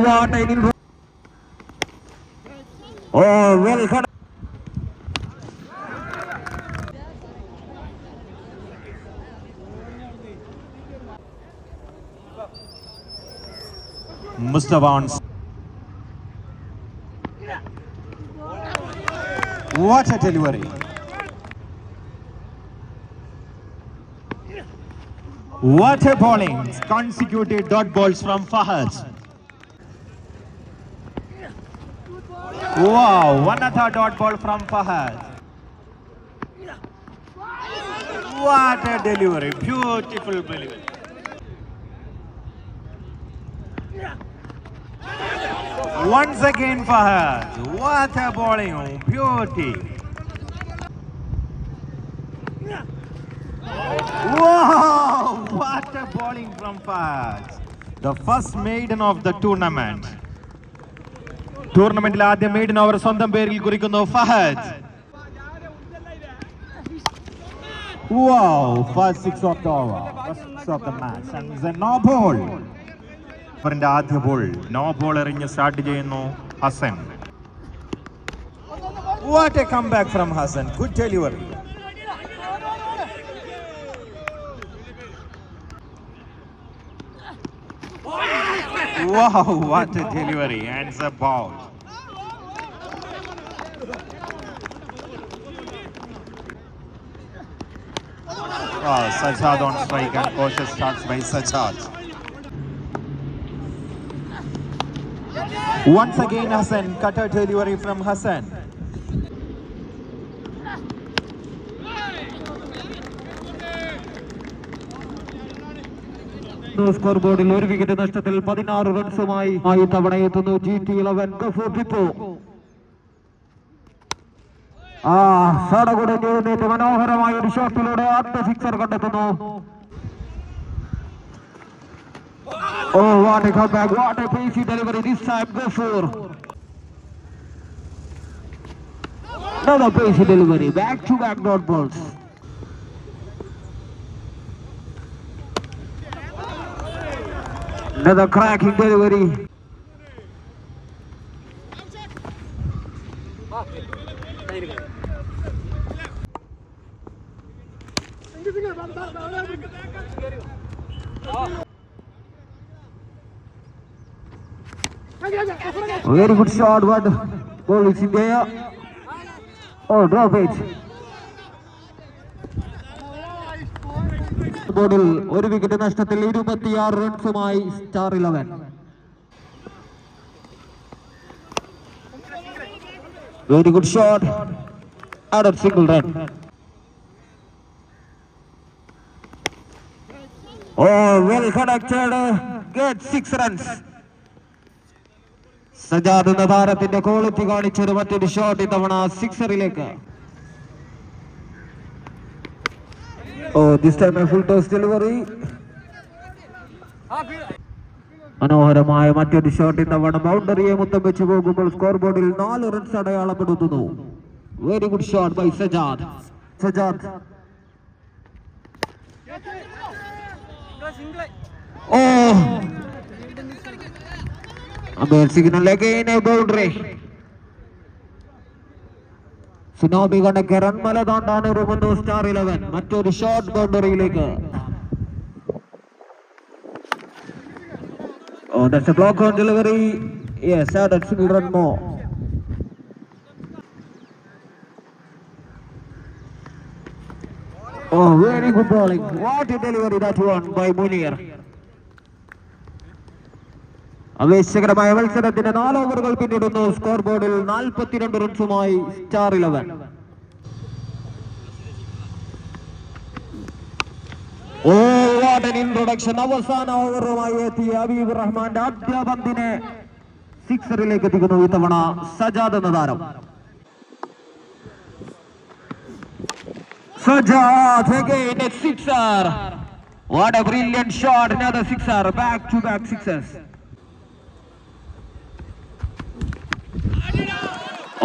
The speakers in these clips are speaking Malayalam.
what an in. Oh, well cut. Mustafa on. What a delivery. What a bowling. Consecutive dot balls from Fahad. Wow, another dot ball from Fahad. What a delivery. Beautiful delivery. Once again Fahad. What a bowling. Beauty. Wow! What a bowling from Fahad. The first maiden of the tournament. ടൂർണമെന്റിൽ ആദ്യ മെയ്ഡൻ ഓവർ സ്വന്തം പേരിൽ കുറിക്കുന്നു Fahad. Wow! First six of the over. First six of the match. And it's a no ball. അവരുടെ ആദ്യ ബോൾ നോ ബോൾ എറിഞ്ഞ് സ്റ്റാർട്ട് ചെയ്യുന്നു Hasan. What a comeback from Hassan. Good delivery. Wow, what a delivery, and it's a ball. Oh, Sajjad on strike and cautious starts by Sajjad. Once again Hassan, cutter delivery from Hassan. Score ബോർഡിൽ ഒരു വിക്കറ്റ് നഷ്ടത്തിൽ 16 റൺസുമായി തവണ എത്തുന്നു GT11 ഗഫൂർ ടിപ്പു. സടകുടഞ്ഞെഴുന്നേറ്റ് മനോഹരമായ ഒരു ഷോട്ടിലൂടെ ആദ്യ സിക്സർ കണ്ടെത്തുന്നു. Oh, what a comeback, what a pacey delivery this time Gafur. Another pacey delivery, back to back dot balls. Another cracking delivery. Very good shot, but ball is in there. Oh, drop it. ബോർഡിൽ ഒരു വിക്കറ്റ് നഷ്ടത്തിൽ 26 റൺസുമായി star 11. Very good shot. Added single run. Oh, well connected. Get 6 runs. Sajad എന്ന താരത്തിന്റെ ക്വാളിറ്റി കാണിച്ചൊരു മറ്റൊരു ഷോട്ട് ഇത്തവണ സിക്സറിലേക്ക്. Oh, this time a full toss delivery. മനോഹരമായ മറ്റൊരു ഷോട്ട് ഇത്തവണ ബൗണ്ടറിയെ മുത്തം വെച്ച് പോകുമ്പോൾ സ്കോർ ബോർഡിൽ 4 റൺസ് അടയാളപ്പെടുത്തുന്നു. Very good shot by Sajad. Oh, Abel signal again a boundary. Tsunami കണക്ക് റൺമല താണ്ടാൻ ഒരുങ്ങുന്നു സ്റ്റാർ 11. മറ്റൊരു ഷോട്ട് ബൗണ്ടറിയിലേക്ക്. Oh, that's a block on delivery. Yes, added single run more. Oh, very good bowling. What a delivery that one by Munir. ആവേശകരമായ മത്സരത്തിന്റെ 4 ഓവറുകൾ പിന്നിടുന്നു. സ്കോർ ബോർഡിൽ 42 റൺസുമായി star 11. Oh, what an introduction. അവസാന ഓവറുമായി എത്തിയ ഹബീബ് റഹ്മാന്റെ ആദ്യ പന്തിനെ സിക്സറിലേക്ക് എത്തിക്കുന്നു ഇത്തവണ സജാദ് എന്ന താരം. Sajad again a sixer. What a brilliant shot. Another sixer. Back to back sixers.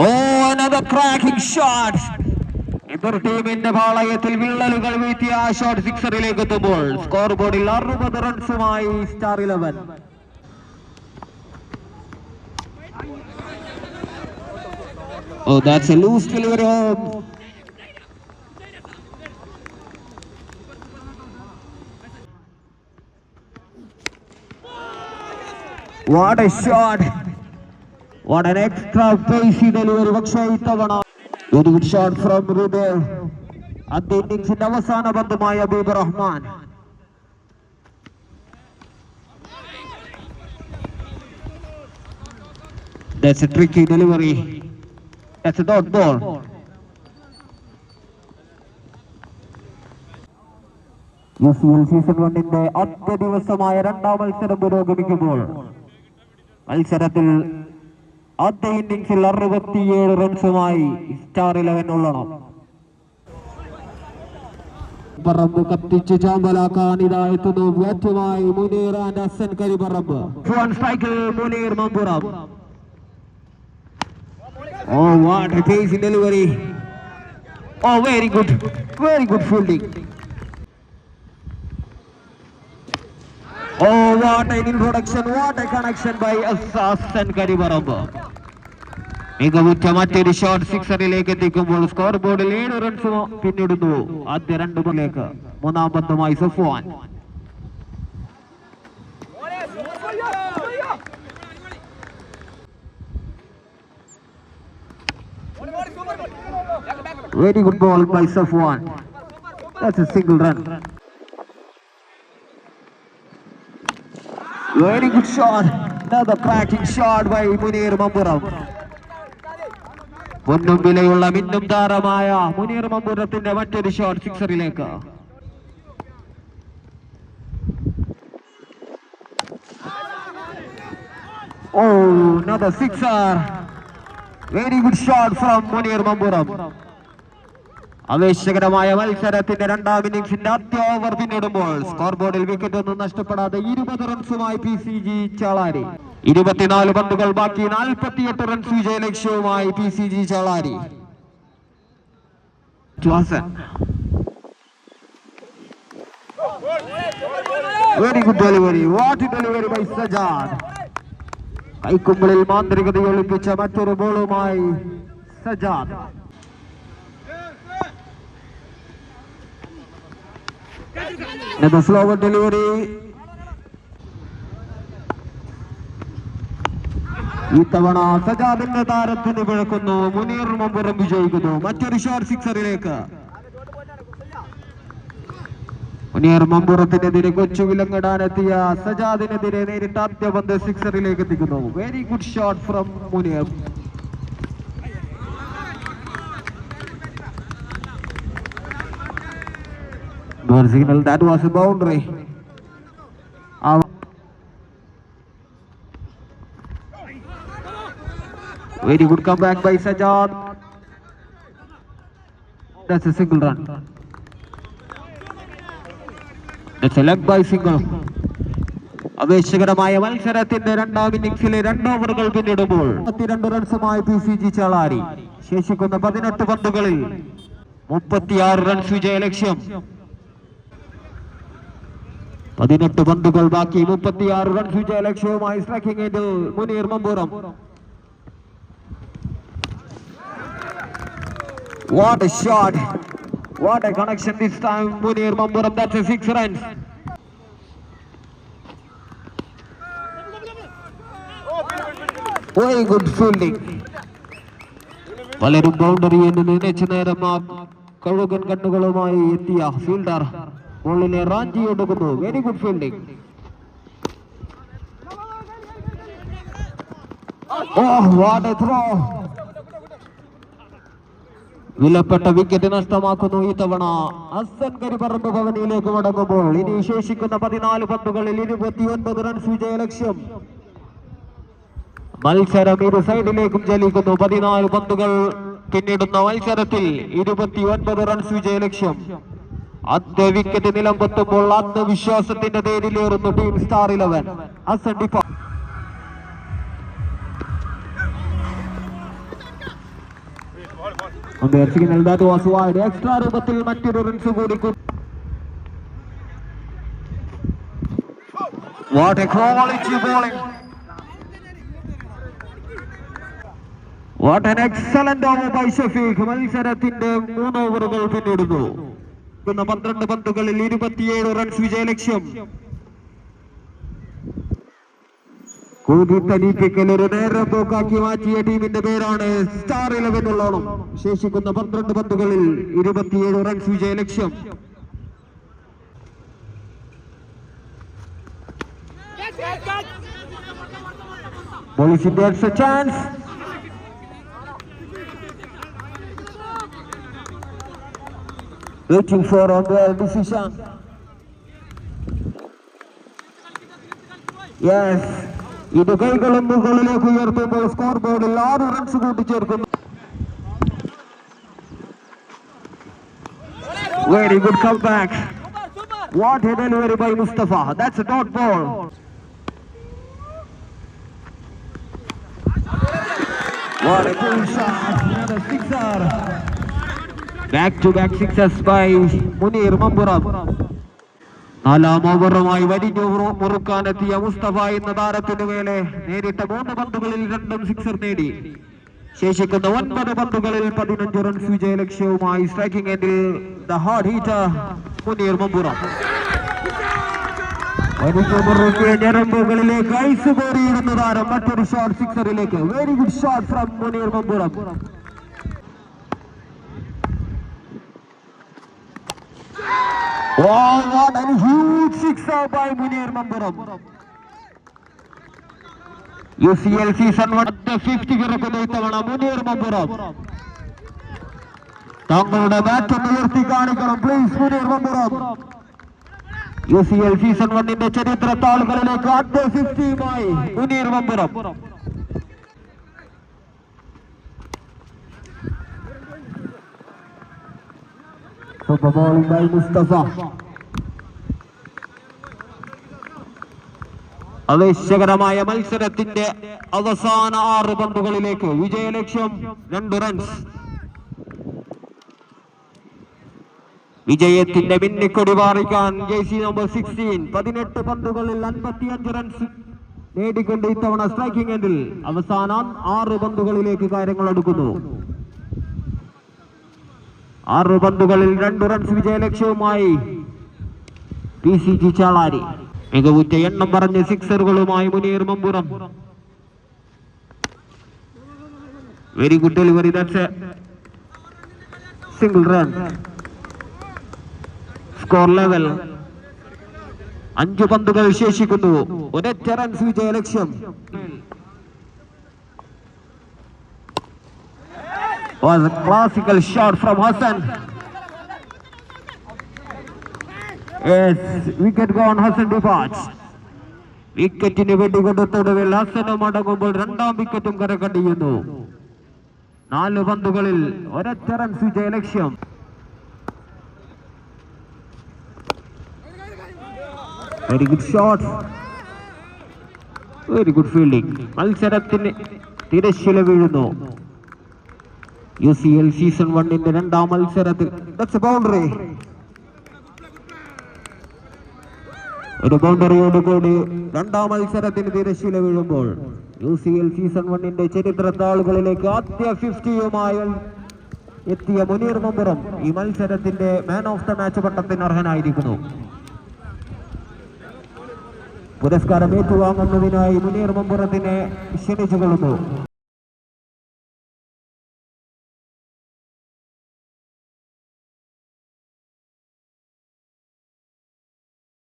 Oh, another cracking shot. എതിർ ടീമിന്റെ പാളയത്തിൽ വിള്ളലുകൾ വീഴ്ത്തിയ ആ ഷോട്ട് സിക്സറിലേക്ക് എത്തുമ്പോൾ സ്കോർ ബോർഡിൽ 60 റൺസുമായി star 11. Oh, that's a loose delivery home. What a shot. What an extra pacey delivery. Very good shot from Rude. At the innings in Avasana Bandamaya Abib Rahman. That's a tricky delivery. That's a dot ball. UCL Season 1-ന്റെ ആദ്യ ദിവസമായ രണ്ടാം മത്സരം പുരോഗമിക്കുമ്പോൾ മത്സരത്തിൽ ആദ്യ ഇന്നിംഗ്സിൽ 67 റൺസുമായി സ്റ്റാർ 11 ഉള്ളണം. പറമ്പ് കത്തിച്ച് ചാമ്പലാക്കാൻ ഇതായെത്തുന്നു ബാറ്റുമായി മുനീർ ആൻഡ് ഹസൻ കരിപ്പറമ്പ്. സ്ട്രൈക്കിൽ Muneer Mamburam. Oh, what a pacey delivery. Oh, very good fielding. Oh, what an introduction, what a connection by Hassan Karibarambu. മികവുറ്റ മറ്റൊരു ഷോട്ട് സിക്സറിലേക്ക് എത്തിക്കുമ്പോൾ സ്കോർ ബോർഡിൽ 7 റൺസ് പിന്നിടുന്നു. ആദ്യ 2 ബോളിലേക്ക് മൂന്നാം പന്തുമായി Safwan. Very good ball by Safwan. That's a single run. Very good shot. Another cracking shot by Munir Mamburam. പൊന്നും വിലയുള്ള മിന്നും താരമായ മുനീർ മമ്പുറത്തിന്റെ മറ്റൊരു shot സിക്സറിലേക്ക്. Oh, another sixer. Very good shot from Munir Mamburam. ആവേശകരമായ മത്സരത്തിന്റെ രണ്ടാം ഇന്നിംഗ്സിന്റെ ആദ്യ ഓവർ പിന്നിടുമ്പോൾ സ്കോർ ബോർഡിൽ വിക്കറ്റ് ഒന്നും നഷ്ടപ്പെടാതെ 20 റൺസുമായി PCG ചാളാരി. 24 പന്തുകൾ ബാക്കി, 48 റൺസ് വിജയ ലക്ഷ്യവുമായി PCG ചാളാരി. Very good delivery. What delivery by Sajad. കൈക്കുമ്പിളിൽ മാന്ത്രികത ഒളിപ്പിച്ച മറ്റൊരു ബോളുമായി സജാദ്. Another slower delivery. ഇത്തവണ സജാദിന്റെ താരത്തിന് പിഴക്കുന്നു. മുനീർ മമ്പുറം വിജയിക്കുന്നു. മറ്റൊരു ഷോട്ട് സിക്സറിലേക്ക്. മുനീർ മമ്പുറത്തിനെതിരെ കൊച്ചു വിലങ്ങിടാനെത്തിയ സജാദിനെതിരെ നേരിട്ട് ആദ്യ പന്ത് സിക്സറിലേക്ക് എത്തിക്കുന്നു. Very good shot from Muneer. Signal that was a boundary. Very good comeback by Sajad. That's a single run. That's a leg by single. ആവേശകരമായ മത്സരത്തിന്റെ രണ്ടാം ഇന്നിംഗ്സിലെ 2 ഓവറുകൾ പിന്നിടുമ്പോൾ 32 റൺസുമായി PCG ചാളാരി. ശേഷിക്കുന്ന 18 പന്തുകളിൽ 36 റൺസ് വിജയ ലക്ഷ്യം. 18 പന്തുകൾ ബാക്കി, 36 റൺസ് വിജയ ലക്ഷ്യവുമായി സ്ട്രൈക്കിംഗ് എൻഡിൽ Muneer Mampuram. What a shot, what a connection this time. Munir Mamburam, that's a 6 runs. Very good fielding. പലരും ബൗണ്ടറി എന്ന് നിന്നച്ച നേരം ആ കഴുകൻ കണ്ണുകളുമായി എത്തിയ ഫീൽഡർ ബോളിനെ റാഞ്ചി ഒടുക്കുന്നു. Very good fielding. Oh, what a throw. വിലപ്പെട്ട വിക്കറ്റ് നഷ്ടമാക്കുന്നു ഇത്തവണ ഹസൻ കരിപ്പറമ്പ് ഭവനിയിലേക്ക് മടങ്ങുമ്പോൾ. ഇനി ശേഷിക്കുന്ന 14 പന്തുകളിൽ 29 റൺസ് വിജയ ലക്ഷ്യം. മത്സരം ഇരു സൈഡിലേക്കും ചലിക്കുന്നു. 14 പന്തുകൾ പിന്നിടുന്ന മത്സരത്തിൽ 29 റൺസ് വിജയ ലക്ഷ്യം. ആദ്യ വിക്കറ്റ് നിലംപൊത്തുമ്പോൾ ആത്മവിശ്വാസത്തിന്റെ തേരിലേറുന്നു ടീം സ്റ്റാർ 11. ഹസൻ ഡിഫ signal that was wide. Extra രൂപത്തിൽ മറ്റൊരു റൺസ് കൂടി. What a quality bowling. What an excellent over by Shafiq. മത്സരത്തിന്റെ 3 ഓവറുകൾ പിന്നിടുന്നു. 12 പന്തുകളിൽ 27 റൺസ് വിജയലക്ഷ്യം. കൂടിത്തനിപ്പിക്കൽ ഒരു നേരം പോക്കാക്കി മാറ്റിയ ടീമിന്റെ പേരാണ് സ്റ്റാർ 11 ഉള്ളോണം. ശേഷിക്കുന്ന 12 പന്തുകളിൽ 27 റൺസ് വിജയലക്ഷ്യം. Police gets a chance. Waiting for on their decision. Yes. ഇത് കൈകളും മുകളിലേക്ക് ഉയർത്തുമ്പോൾ സ്കോർ ബോർഡിൽ 6 റൺസ് കൂട്ടിച്ചേർക്കുന്നു. Very good comeback. What a delivery by Mustafa. That's a dot ball. What a cool shot. Another sixer. Back-to-back sixes by Munir Mamburam. 4ാം ഓവറുമായി വലിഞ്ഞു മുറുക്കാനെത്തിയ മുസ്തഫ എന്ന താരത്തിനു മേലെ നേരിട്ട 3 പന്തുകളിൽ 2 സിക്സർ നേടി. ശേഷിക്കുന്ന 9 പന്തുകളിൽ 15 റൺസ് വിജയലക്ഷ്യവുമായി സ്ട്രൈക്കിംഗ് എൻഡിൽ the hard hitter Munir Mamburam. ഞരമ്പുകളിലേക്ക് ഐസ് കോരിയിടുന്ന താരം മറ്റൊരു ഷോട്ട് സിക്സറിലേക്ക്. Very good shot from Munir Mamburam. Oh, what a huge sixer by Munir Mamburam. UCL season 1 50 കിറക്കുന്ന ഇത്തവണ മുനീർ മമ്പുറം. തങ്ങളുടെ ബാറ്റ് ഒന്ന് ഉയർത്തി കാണിക്കണം please Muneer Mampuram. UCL season 1 ചരിത്ര താളുകളിലേക്ക് ആദ്യ 50യുമായി Muneer Mampuram. Bowling by Mustafa. ആവേശകരമായ മത്സരത്തിന്റെ അവസാന 6 പന്തുകളിലേക്ക് വിജയലക്ഷ്യം 2 റൺസ്. വിജയത്തിന്റെ മിന്നിക്കൊടി പാറിക്കാൻ ജേഴ്സി നമ്പർ 16 18 പന്തുകളിൽ 55 റൺസ് നേടിക്കൊണ്ട് ഇത്തവണ സ്ട്രൈക്കിംഗ് എൻഡിൽ അവസാന 6 പന്തുകളിലേക്ക് കാര്യങ്ങൾ അടുക്കുന്നു. 6 പന്തുകളിൽ 2 റൺസ് വിജയലക്ഷ്യവുമായി PCG ചാളാരി. മികവുറ്റ എണ്ണം പറഞ്ഞ സിക്സറുകളുമായി Munir Mamburam. Very good delivery. That's a single run. Score level. 5 പന്തുകൾ ശേഷിക്കുന്നു. 1 റൺസ് വിജയലക്ഷ്യം. Was a classical shot from Hassan. Yes, wicket gone. Hassan departs. വിക്കറ്റിന് വെടികൊടുത്തൊടുവിൽ ഹസനും മടങ്ങുമ്പോൾ 2ാം വിക്കറ്റും കരകടിയുന്നു. 4 പന്തുകളിൽ 1 റൺസ് വിജയലക്ഷ്യം. Very good shot. Very good fielding. മത്സരത്തിന് തിരശ്ശീല വീഴുന്നു. UCL സീസൺ 1 2ാം മത്സരത്തിൽ ദാറ്റ്സ് എ ബൗണ്ടറി. ഒരു ബൗണ്ടറിയോട് കൂടി 2ാം മത്സരത്തിന് തിരശ്ശീല വീഴുമ്പോൾ UCL സീസൺ 1 ചരിത്ര താളുകളിലേക്ക് ആദ്യ 50യുമായി എത്തിയ മുനീർ മമ്പുറം ഈ മത്സരത്തിന്റെ മാൻ ഓഫ് ദ മാച്ച് പട്ടത്തിന് അർഹനായിരിക്കുന്നു. പുരസ്കാരം ഏറ്റുവാങ്ങുന്നതിനായി മുനീർ മമ്പുറത്തിനെ ക്ഷണിച്ചുകൊള്ളുന്നു.